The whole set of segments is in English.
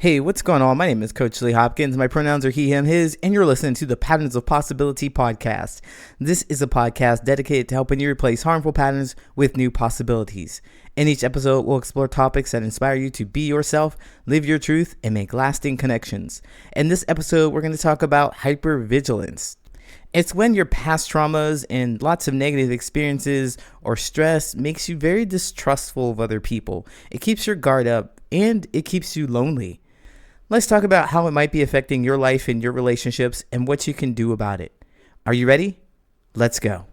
Hey, what's going on? My name is Coach Lee Hopkins. My pronouns are he, him, his, and you're listening to the Patterns of Possibility podcast. This is a podcast dedicated to helping you replace harmful patterns with new possibilities. In each episode, we'll explore topics that inspire you to be yourself, live your truth, and make lasting connections. In this episode, we're going to talk about hypervigilance. It's when your past traumas and lots of negative experiences or stress makes you very distrustful of other people. It keeps your guard up and it keeps you lonely. Let's talk about how it might be affecting your life and your relationships and what you can do about it. Are you ready? Let's go.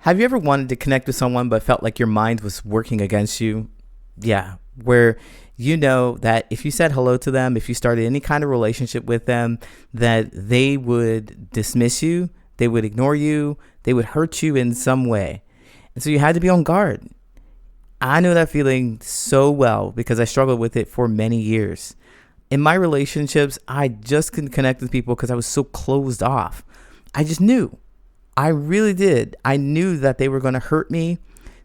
Have you ever wanted to connect with someone but felt like your mind was working against you? Yeah, where you know that if you said hello to them, if you started any kind of relationship with them, that they would dismiss you, they would ignore you, they would hurt you in some way. And so you had to be on guard. I know that feeling so well because I struggled with it for many years. In my relationships, I just couldn't connect with people because I was so closed off. I just knew. I really did. I knew that they were going to hurt me.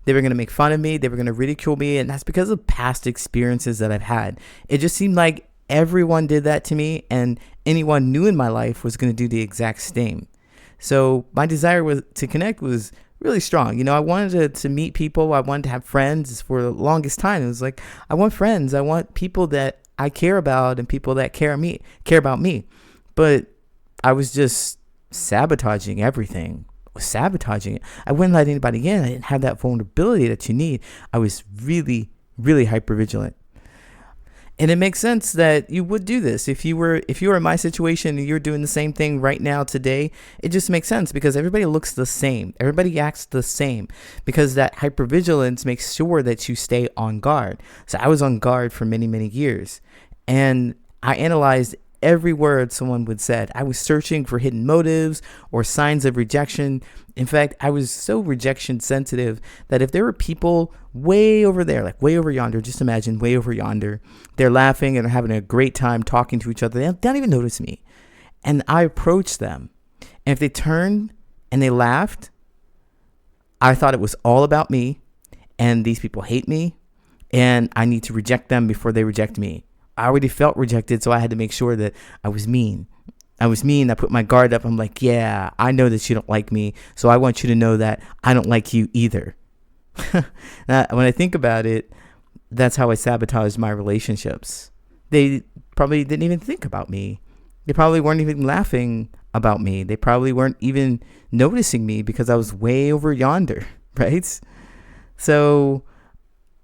They were going to make fun of me. They were going to ridicule me. And that's because of past experiences that I've had. It just seemed like everyone did that to me, and anyone new in my life was going to do the exact same. So my desire to connect was really strong. You know, I wanted to meet people. I wanted to have friends for the longest time. It was like, I want friends. I want people that I care about and people that care about me. But I was just sabotaging everything. Sabotaging it. I wouldn't let anybody in. I didn't have that vulnerability that you need. I was really, really hyper vigilant. And it makes sense that you would do this. If you were in my situation and you're doing the same thing right now today, it just makes sense because everybody looks the same. Everybody acts the same because that hypervigilance makes sure that you stay on guard. So I was on guard for many, many years. And I analyzed every word someone would said. I was searching for hidden motives or signs of rejection. In fact, I was so rejection sensitive that if there were people way over there, like way over yonder, just imagine way over yonder, they're laughing and they're having a great time talking to each other. They don't even notice me. And I approached them. And if they turned and they laughed, I thought it was all about me and these people hate me and I need to reject them before they reject me. I already felt rejected, so I had to make sure that I was mean. I put my guard up. I'm like, yeah, I know that you don't like me, so I want you to know that I don't like you either. Now, when I think about it, that's how I sabotaged my relationships. They probably didn't even think about me. They probably weren't even laughing about me. They probably weren't even noticing me because I was way over yonder, right? So,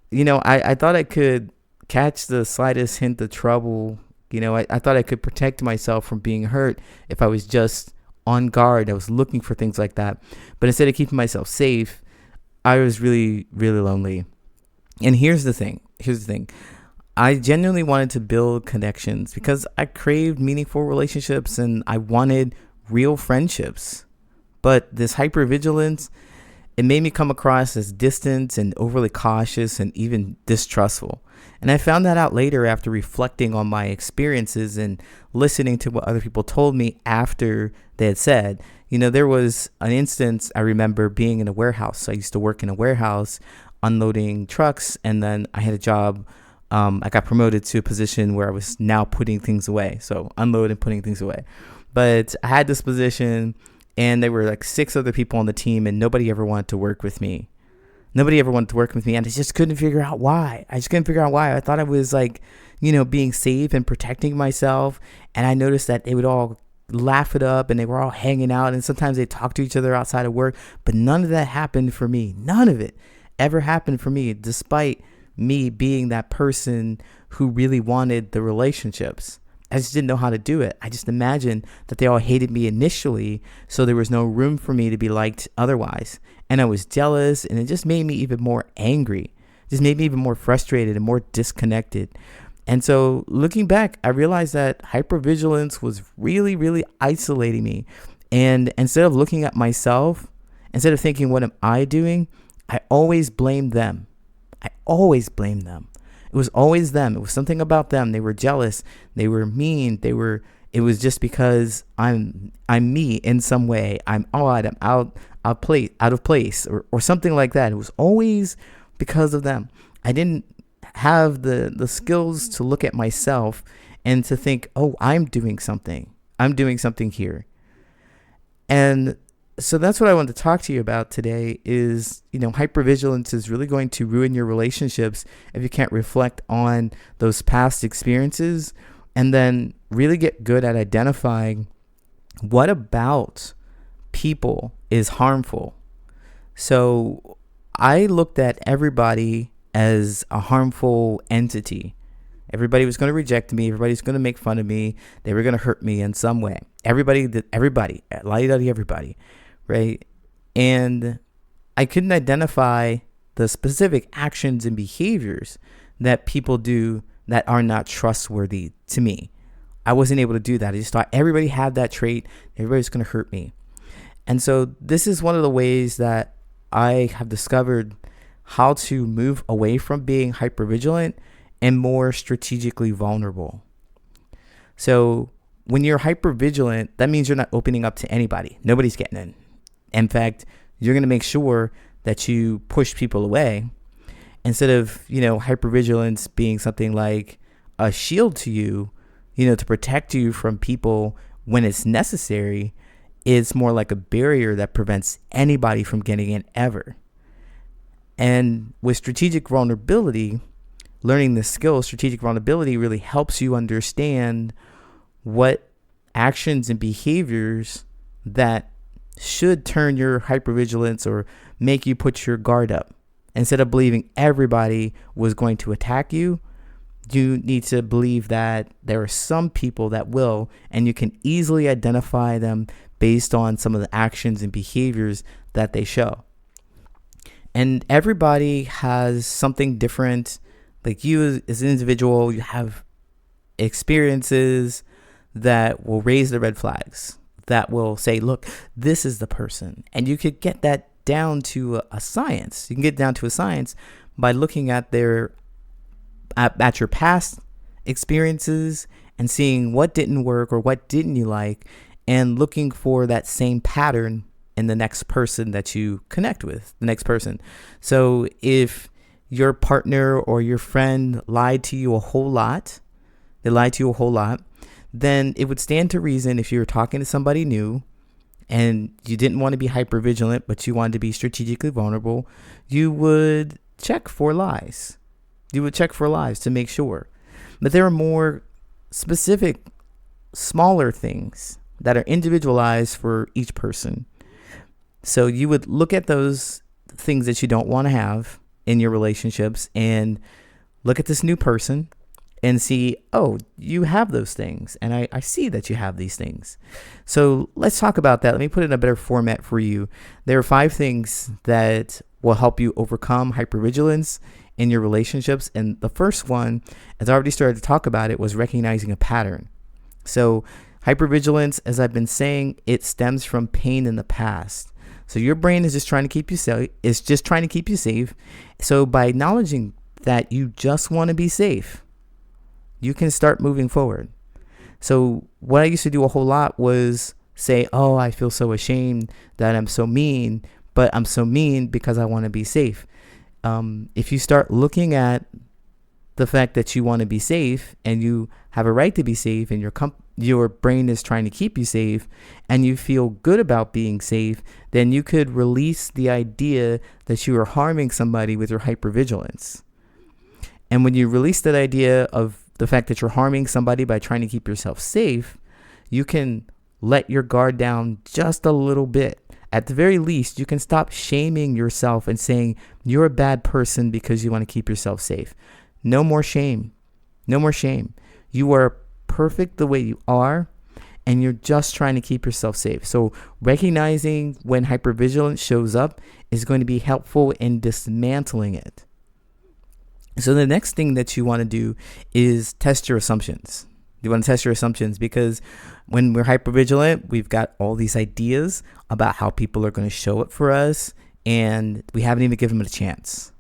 you know, I thought I could catch the slightest hint of trouble. You know, I thought I could protect myself from being hurt if I was just on guard. I was looking for things like that. But instead of keeping myself safe, I was really, really lonely. And here's the thing. I genuinely wanted to build connections because I craved meaningful relationships and I wanted real friendships. But this hypervigilance, it made me come across as distant and overly cautious and even distrustful. And I found that out later after reflecting on my experiences and listening to what other people told me after they had said. You know, there was an instance I remember being in a warehouse. I used to work in a warehouse unloading trucks, and then I had a job. I got promoted to a position where I was now putting things away. So unload and putting things away. But I had this position, and there were like 6 other people on the team, and nobody ever wanted to work with me. And I just couldn't figure out why. I thought I was like, you know, being safe and protecting myself. And I noticed that they would all laugh it up and they were all hanging out. And sometimes they talk to each other outside of work. But none of that happened for me. None of it ever happened for me, despite me being that person who really wanted the relationships. I just didn't know how to do it. I just imagined that they all hated me initially, so there was no room for me to be liked otherwise. And I was jealous, and it just made me even more angry. It just made me even more frustrated and more disconnected. And so looking back, I realized that hypervigilance was really, really isolating me. And instead of looking at myself, instead of thinking, what am I doing? I always blamed them. It was always them. It was something about them. They were jealous. They were mean. It was just because I'm me in some way. I'm odd. I'm out of place, or something like that. It was always because of them. I didn't have the skills to look at myself and to think, oh, I'm doing something. I'm doing something here. And so that's what I wanted to talk to you about today is, hypervigilance is really going to ruin your relationships if you can't reflect on those past experiences and then really get good at identifying what about people is harmful. So I looked at everybody as a harmful entity. Everybody was going to reject me. Everybody's going to make fun of me. They were going to hurt me in some way. Everybody, right? And I couldn't identify the specific actions and behaviors that people do that are not trustworthy to me. I wasn't able to do that. I just thought everybody had that trait. Everybody's going to hurt me. And so this is one of the ways that I have discovered how to move away from being hypervigilant and more strategically vulnerable. So when you're hypervigilant, that means you're not opening up to anybody. Nobody's getting in. In fact, you're going to make sure that you push people away instead of, hypervigilance being something like a shield to you, to protect you from people when it's necessary. It's more like a barrier that prevents anybody from getting in ever. And with strategic vulnerability, learning the skill, strategic vulnerability really helps you understand what actions and behaviors that should turn your hypervigilance or make you put your guard up. Instead of believing everybody was going to attack you, you need to believe that there are some people that will, and you can easily identify them based on some of the actions and behaviors that they show. And everybody has something different. Like you as an individual, you have experiences that will raise the red flags, that will say, look, this is the person. And you could get that down to a science. You can get down to a science by looking at at your past experiences and seeing what didn't work or what didn't you like, and looking for that same pattern in the next person that you connect with, the next person. So if your partner or your friend lied to you a whole lot, then it would stand to reason if you were talking to somebody new and you didn't want to be hypervigilant, but you wanted to be strategically vulnerable, you would check for lies. You would check for lies to make sure. But there are more specific, smaller things that are individualized for each person. So you would look at those things that you don't want to have in your relationships and look at this new person and see, oh, you have those things. And I see that you have these things. So let's talk about that. Let me put it in a better format for you. There are 5 things that will help you overcome hypervigilance in your relationships. And the first one, as I already started to talk about it, was recognizing a pattern. So hypervigilance, as I've been saying, it stems from pain in the past. So your brain is just trying to keep you safe. It's just trying to keep you safe. So by acknowledging that you just want to be safe, you can start moving forward. So what I used to do a whole lot was say, oh, I feel so ashamed that I'm so mean, but I'm so mean because I want to be safe. If you start looking at the fact that you want to be safe and you have a right to be safe and your brain is trying to keep you safe and you feel good about being safe, then you could release the idea that you are harming somebody with your hypervigilance. And when you release that idea of the fact that you're harming somebody by trying to keep yourself safe, you can let your guard down just a little bit. At the very least, you can stop shaming yourself and saying you're a bad person because you want to keep yourself safe. No more shame. No more shame. You are perfect the way you are, and you're just trying to keep yourself safe. So recognizing when hypervigilance shows up is going to be helpful in dismantling it. So the next thing that you want to do is test your assumptions. You want to test your assumptions because when we're hypervigilant, we've got all these ideas about how people are going to show up for us, and we haven't even given them a chance.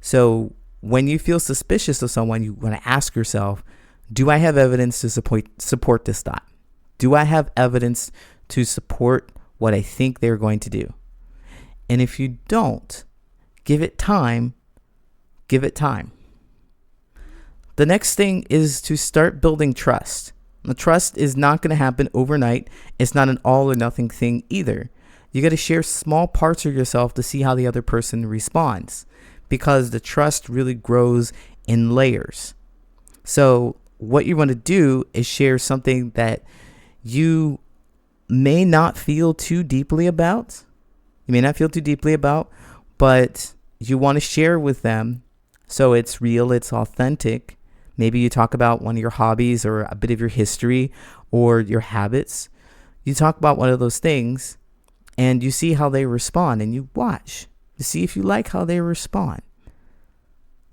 So when you feel suspicious of someone, you want to ask yourself, do I have evidence to support this thought? Do I have evidence to support what I think they're going to do? And if you don't, give it time. Give it time. The next thing is to start building trust. The trust is not going to happen overnight. It's not an all or nothing thing either. You got to share small parts of yourself to see how the other person responds, because the trust really grows in layers. So what you want to do is share something that you may not feel too deeply about. You may not feel too deeply about, but you want to share with them so it's real, it's authentic. Maybe you talk about one of your hobbies or a bit of your history or your habits. You talk about one of those things and you see how they respond, and you watch to see if you like how they respond.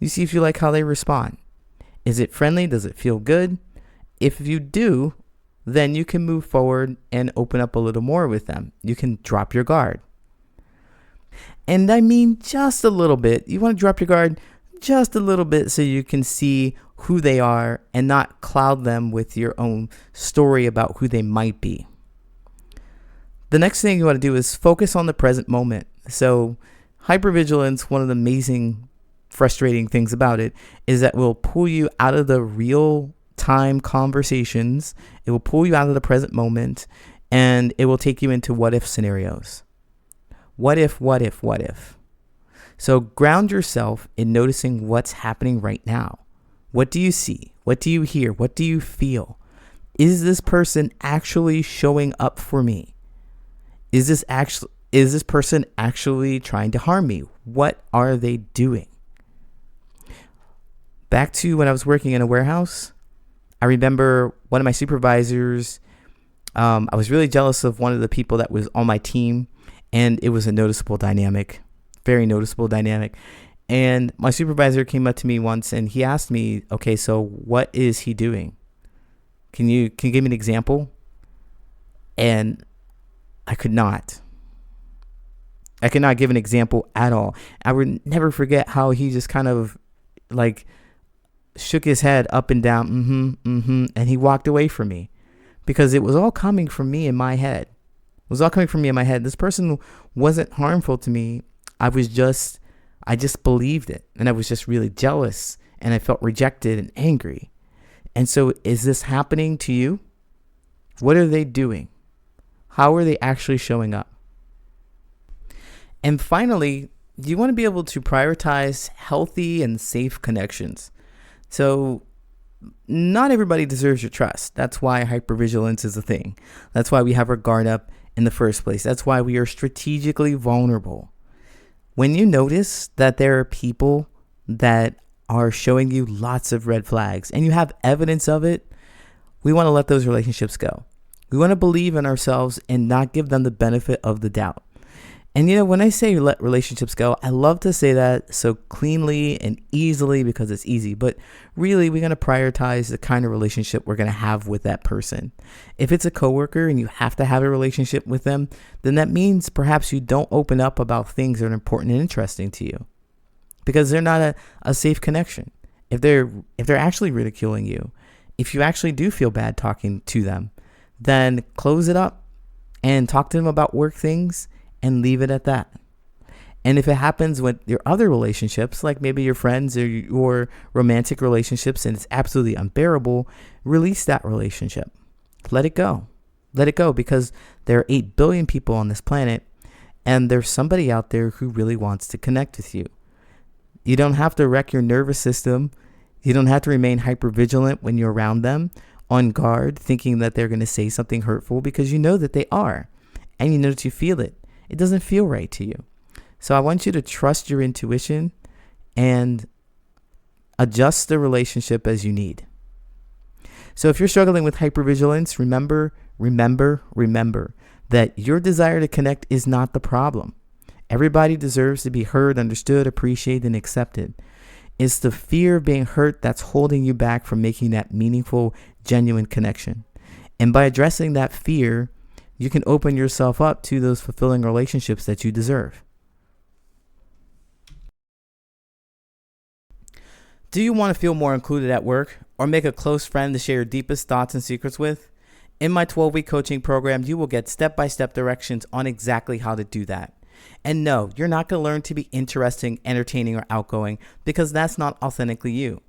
You see if you like how they respond. Is it friendly? Does it feel good? If you do, then you can move forward and open up a little more with them. You can drop your guard. And I mean just a little bit. You want to drop your guard just a little bit so you can see who they are and not cloud them with your own story about who they might be. The next thing you want to do is focus on the present moment. So hypervigilance, one of the amazing, frustrating things about it is that it will pull you out of the real time conversations. It will pull you out of the present moment, and it will take you into what if scenarios. What if, what if, what if? So ground yourself in noticing what's happening right now. What do you see? What do you hear? What do you feel? Is this person actually showing up for me? Is this person actually trying to harm me? What are they doing? Back to when I was working in a warehouse, I remember one of my supervisors, I was really jealous of one of the people that was on my team, and it was a noticeable dynamic, very noticeable dynamic. And my supervisor came up to me once and he asked me, okay, so what is he doing? Can you give me an example? And I could not give an example at all. I would never forget how he just kind of like shook his head up and down, and he walked away from me, because it was all coming from me in my head. It was all coming from me in my head. This person wasn't harmful to me. I just believed it, and I was just really jealous, and I felt rejected and angry. And so is this happening to you? What are they doing? How are they actually showing up? And finally, you want to be able to prioritize healthy and safe connections. So not everybody deserves your trust. That's why hypervigilance is a thing. That's why we have our guard up in the first place. That's why we are strategically vulnerable. When you notice that there are people that are showing you lots of red flags and you have evidence of it, we want to let those relationships go. We want to believe in ourselves and not give them the benefit of the doubt. And when I say let relationships go, I love to say that so cleanly and easily because it's easy. But really, we're going to prioritize the kind of relationship we're going to have with that person. If it's a coworker and you have to have a relationship with them, then that means perhaps you don't open up about things that are important and interesting to you, because they're not a safe connection. If they're actually ridiculing you, if you actually do feel bad talking to them, then close it up and talk to them about work things and leave it at that. And if it happens with your other relationships, like maybe your friends or your romantic relationships, and it's absolutely unbearable, release that relationship. Let it go. Let it go, because there are 8 billion people on this planet, and there's somebody out there who really wants to connect with you. You don't have to wreck your nervous system. You don't have to remain hypervigilant when you're around them, on guard, thinking that they're going to say something hurtful, because you know that they are, and you know that you feel it. It doesn't feel right to you. So I want you to trust your intuition and adjust the relationship as you need. So if you're struggling with hypervigilance, remember that your desire to connect is not the problem. Everybody deserves to be heard, understood, appreciated, and accepted. It's the fear of being hurt that's holding you back from making that meaningful, genuine connection. And by addressing that fear, you can open yourself up to those fulfilling relationships that you deserve. Do you want to feel more included at work or make a close friend to share your deepest thoughts and secrets with? In my 12-week coaching program, you will get step-by-step directions on exactly how to do that. And no, you're not going to learn to be interesting, entertaining, or outgoing because that's not authentically you.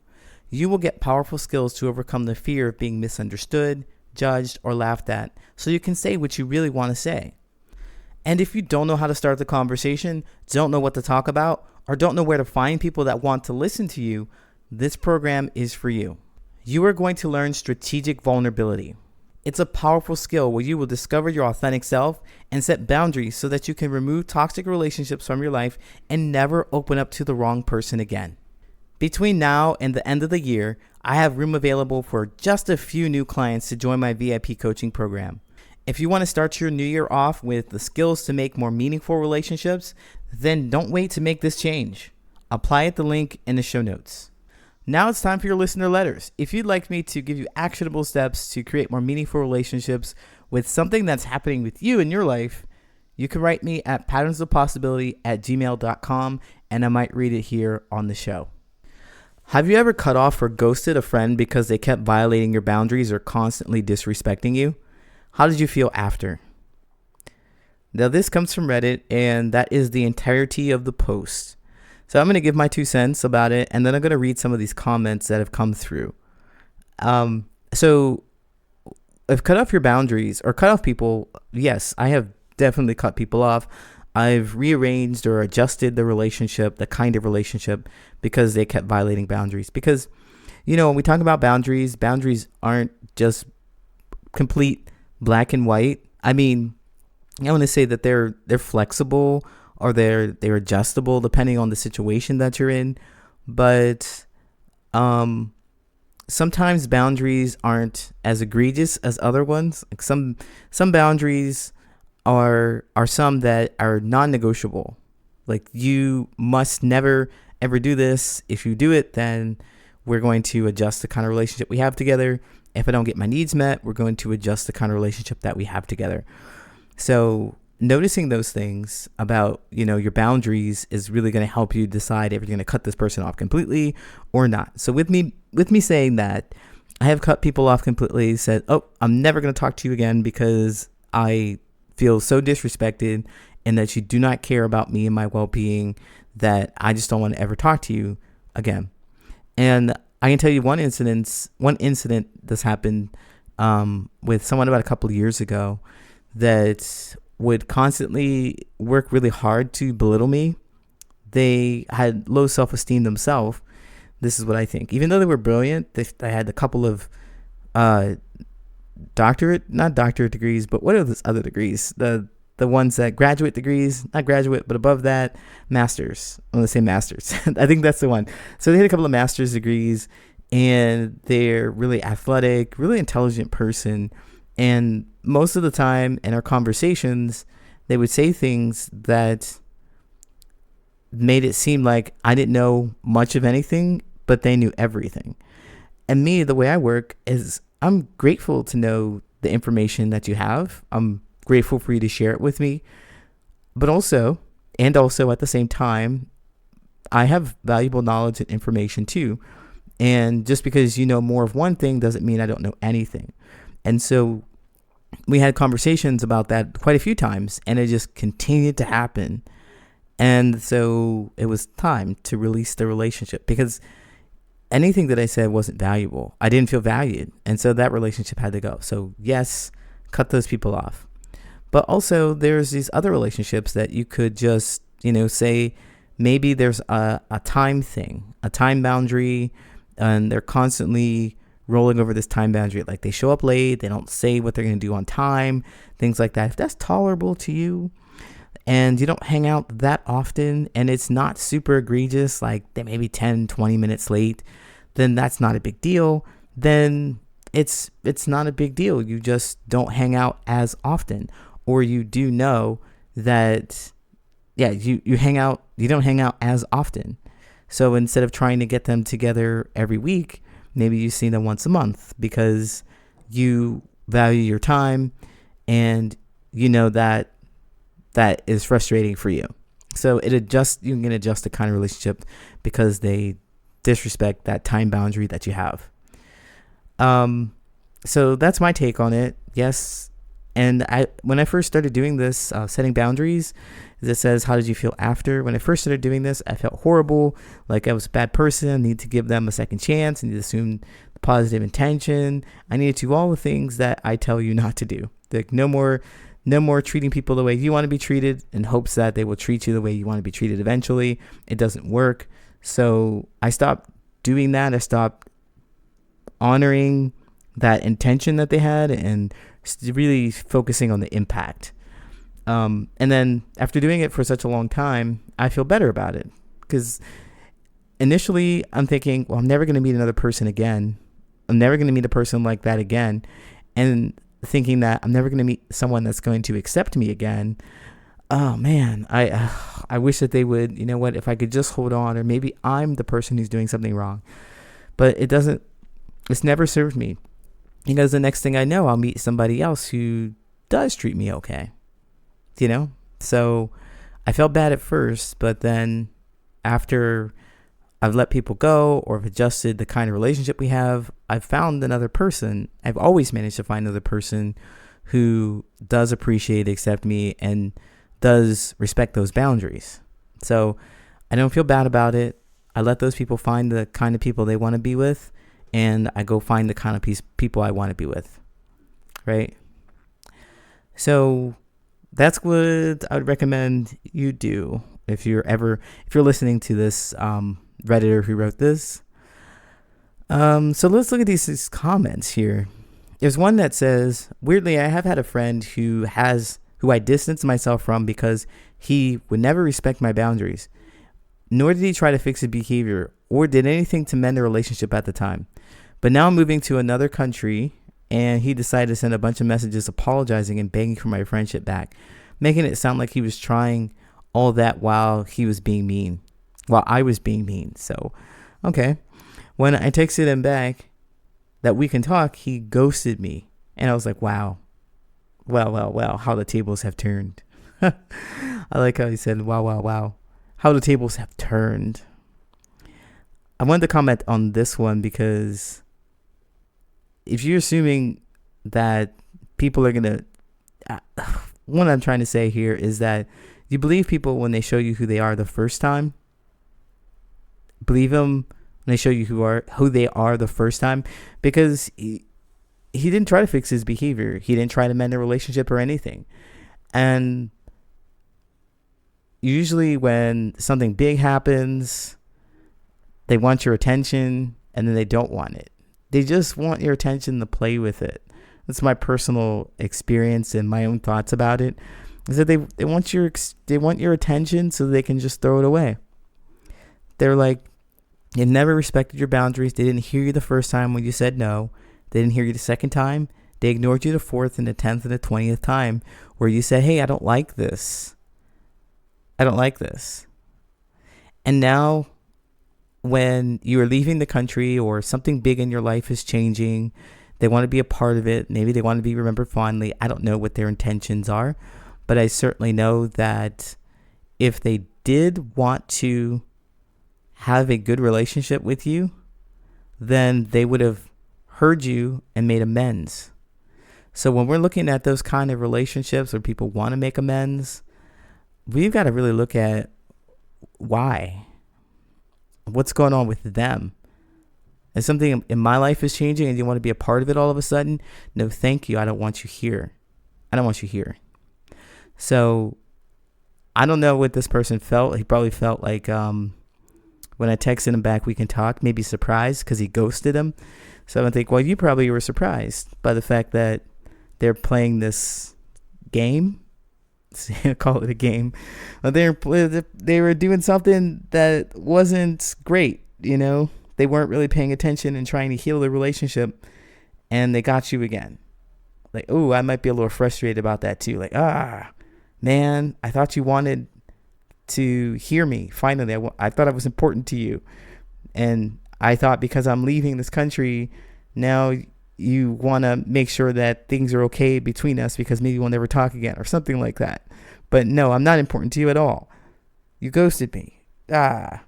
You will get powerful skills to overcome the fear of being misunderstood, judged, or laughed at so you can say what you really want to say. And if you don't know how to start the conversation, don't know what to talk about, or don't know where to find people that want to listen to you, this program is for you. You are going to learn strategic vulnerability. It's a powerful skill where you will discover your authentic self and set boundaries so that you can remove toxic relationships from your life and never open up to the wrong person again. Between now and the end of the year, I have room available for just a few new clients to join my VIP coaching program. If you want to start your new year off with the skills to make more meaningful relationships, then don't wait to make this change. Apply at the link in the show notes. Now it's time for your listener letters. If you'd like me to give you actionable steps to create more meaningful relationships with something that's happening with you in your life, you can write me at patternsofpossibility@gmail.com and I might read it here on the show. Have you ever cut off or ghosted a friend because they kept violating your boundaries or constantly disrespecting you? How did you feel after? Now this comes from Reddit and that is the entirety of the post. So I'm going to give my 2 cents about it, and then I'm going to read some of these comments that have come through. So if cut off your boundaries or cut off people, yes, I have definitely cut people off. I've rearranged or adjusted the relationship, the kind of relationship, because they kept violating boundaries. Because, when we talk about boundaries aren't just complete black and white. I mean, I want to say that they're flexible, or they're adjustable depending on the situation that you're in. But sometimes boundaries aren't as egregious as other ones. Like some boundaries are some that are non-negotiable. Like, you must never ever do this. If you do it, then we're going to adjust the kind of relationship we have together. If I don't get my needs met, we're going to adjust the kind of relationship that we have together. So noticing those things about, your boundaries is really going to help you decide if you're going to cut this person off completely or not. So with me saying that, I have cut people off completely, said, I'm never going to talk to you again because I feel so disrespected and that you do not care about me and my well-being that I just don't want to ever talk to you again. And I can tell you one incident that's happened with someone about a couple of years ago that would constantly work really hard to belittle me. They had low self-esteem themselves. This is what I think. Even though they were brilliant, they had a couple of not doctorate degrees, but what are those other degrees? The ones that graduate degrees, not graduate, but above that, masters. I want to say masters. I think that's the one. So they had a couple of master's degrees, and they're really athletic, really intelligent person. And most of the time in our conversations, they would say things that made it seem like I didn't know much of anything, but they knew everything. And me, the way I work is I'm grateful to know the information that you have. I'm grateful for you to share it with me. But also at the same time, I have valuable knowledge and information too. And just because you know more of one thing doesn't mean I don't know anything. And so we had conversations about that quite a few times, and it just continued to happen. And so it was time to release the relationship because anything that I said wasn't valuable. I didn't feel valued. And so that relationship had to go. So yes, cut those people off. But also there's these other relationships that you could just, say maybe there's a time thing, a time boundary, and they're constantly rolling over this time boundary. Like, they show up late, they don't say what they're going to do on time, things like that. If that's tolerable to you and you don't hang out that often and it's not super egregious, like they may be 10, 20 minutes late, then that's not a big deal. Then it's not a big deal. You just don't hang out as often, or you do know that, you don't hang out as often. So instead of trying to get them together every week, maybe you see them once a month because you value your time and you know that is frustrating for you. So you can adjust the kind of relationship because they disrespect that time boundary that you have. So that's my take on it. Yes. And when I first started doing this, setting boundaries, it says, how did you feel after? When I first started doing this, I felt horrible, like I was a bad person. I need to give them a second chance. I need to assume the positive intention. I need to do all the things that I tell you not to do. Like no more treating people the way you want to be treated in hopes that they will treat you the way you want to be treated eventually. It doesn't work. So I stopped doing that. I stopped honoring that intention that they had and really focusing on the impact. And then after doing it for such a long time, I feel better about it, because initially I'm thinking, well, I'm never going to meet another person again. I'm never going to meet a person like that again. And thinking that I'm never going to meet someone that's going to accept me again. Oh man, I wish that they would, you know what, if I could just hold on, or maybe I'm the person who's doing something wrong. But it's never served me, because the next thing I know, I'll meet somebody else who does treat me okay, you know? So I felt bad at first, but then after I've let people go or have adjusted the kind of relationship we have, I've found another person. I've always managed to find another person who does appreciate, accept me, and does respect those boundaries. So I don't feel bad about it. I let those people find the kind of people they want to be with, and I go find the kind of people I want to be with, right? So that's what I would recommend you do if you're listening to this Redditor who wrote this. So let's look at these comments here. There's one that says, weirdly, I have had a friend who I distanced myself from because he would never respect my boundaries, nor did he try to fix his behavior or did anything to mend the relationship at the time. But now I'm moving to another country, and he decided to send a bunch of messages apologizing and begging for my friendship back, making it sound like he was trying all that while I was being mean. So, okay. When I texted him back that we can talk, he ghosted me. And I was like, wow. Well, how the tables have turned. I like how he said, wow. How the tables have turned. I wanted to comment on this one because if you're assuming that people are going to, what I'm trying to say here is that you believe people when they show you who they are the first time. Believe them when they show you who they are the first time, because he didn't try to fix his behavior. He didn't try to mend a relationship or anything. And usually when something big happens, they want your attention, and then they don't want it. They just want your attention to play with it. That's my personal experience and my own thoughts about it. Is that they want your attention so they can just throw it away. They're like, they never respected your boundaries. They didn't hear you the first time when you said no. They didn't hear you the second time. They ignored you the fourth and the 10th and the 20th time where you said, hey, I don't like this. And now when you are leaving the country or something big in your life is changing, they want to be a part of it. Maybe they want to be remembered fondly. I don't know what their intentions are, but I certainly know that if they did want to have a good relationship with you, then they would have heard you and made amends. So when we're looking at those kind of relationships where people want to make amends, we've got to really look at why. What's going on with them? If something in my life is changing and you want to be a part of it all of a sudden, no, thank you. I don't want you here. So I don't know what this person felt. He probably felt like when I texted him back, we can talk, maybe surprised because he ghosted him. So I think, well, you probably were surprised by the fact that they're playing this game. Call it a game. They were doing something that wasn't great, you know. They weren't really paying attention and trying to heal the relationship, and they got you again. Like, oh, I might be a little frustrated about that too. Like, man, I thought you wanted to hear me. Finally, I thought I was important to you, and I thought because I'm leaving this country now, you want to make sure that things are okay between us because maybe we'll never talk again or something like that. But no, I'm not important to you at all. You ghosted me. That's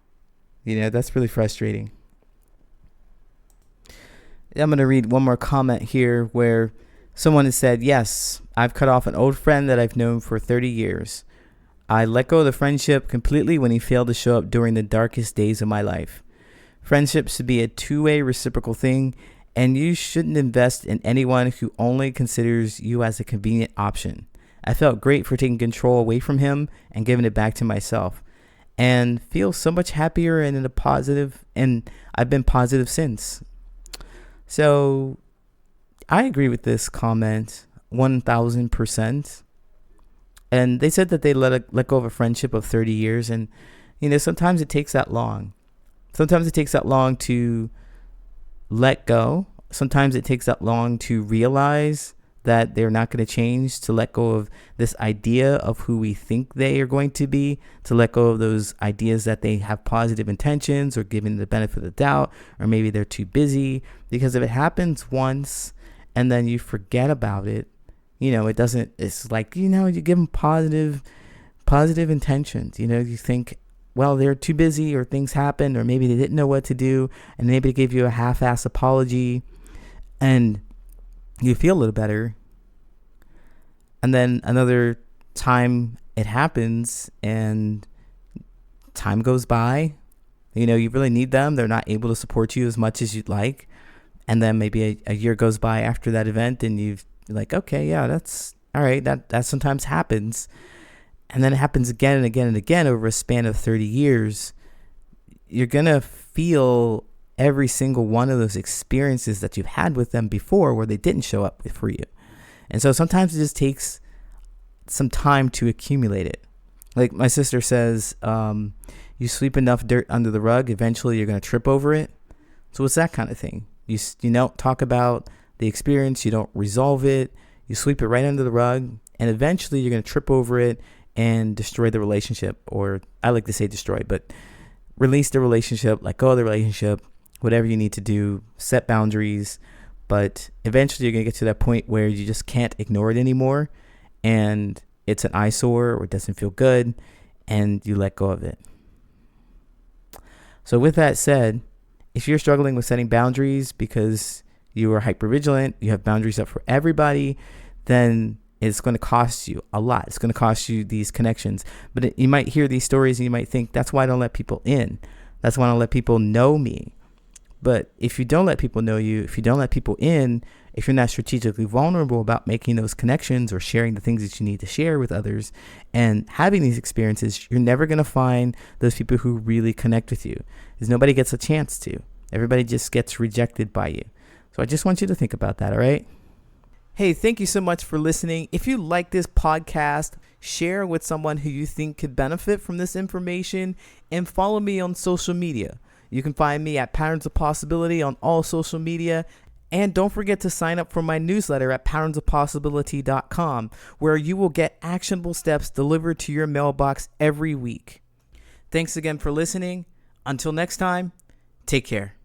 really frustrating. I'm going to read one more comment here where someone has said, yes, I've cut off an old friend that I've known for 30 years. I let go of the friendship completely when he failed to show up during the darkest days of my life. Friendship should be a two-way reciprocal thing, and you shouldn't invest in anyone who only considers you as a convenient option. I felt great for taking control away from him and giving it back to myself, and feel so much happier and in a positive, and I've been positive since. So I agree with this comment 1000%. And they said that they let go of a friendship of 30 years. And, sometimes it takes that long. Sometimes it takes that long to let go. Sometimes it takes that long to realize that they're not going to change, to let go of this idea of who we think they are going to be, to let go of those ideas that they have positive intentions or giving the benefit of the doubt, or maybe they're too busy. Because if it happens once and then you forget about it, it doesn't, it's like, you give them positive intentions. You think, well, they're too busy, or things happened, or maybe they didn't know what to do, and maybe they gave you a half-ass apology, and you feel a little better. And then another time it happens and time goes by, you really need them. They're not able to support you as much as you'd like. And then maybe a year goes by after that event and you're like, okay, yeah, that's all right. That sometimes happens. And then it happens again and again and again over a span of 30 years. You're going to feel every single one of those experiences that you've had with them before where they didn't show up for you. And so sometimes it just takes some time to accumulate it. Like my sister says, you sweep enough dirt under the rug, eventually you're going to trip over it. So it's that kind of thing. You don't talk about the experience, you don't resolve it, you sweep it right under the rug, and eventually you're going to trip over it and destroy the relationship. Or I like to say destroy, but release the relationship, let go of the relationship, whatever you need to do, set boundaries. But eventually you're going to get to that point where you just can't ignore it anymore, and it's an eyesore or it doesn't feel good, and you let go of it. So with that said, if you're struggling with setting boundaries because you are hypervigilant, you have boundaries up for everybody, then it's going to cost you a lot. It's going to cost you these connections. But you might hear these stories and you might think, that's why I don't let people in. That's why I don't let people know me. But if you don't let people know you, if you don't let people in, if you're not strategically vulnerable about making those connections or sharing the things that you need to share with others and having these experiences, you're never going to find those people who really connect with you, because nobody gets a chance to. Everybody just gets rejected by you. So I just want you to think about that, all right? Hey, thank you so much for listening. If you like this podcast, share with someone who you think could benefit from this information, and follow me on social media. You can find me at Patterns of Possibility on all social media. And don't forget to sign up for my newsletter at patternsofpossibility.com, where you will get actionable steps delivered to your mailbox every week. Thanks again for listening. Until next time, take care.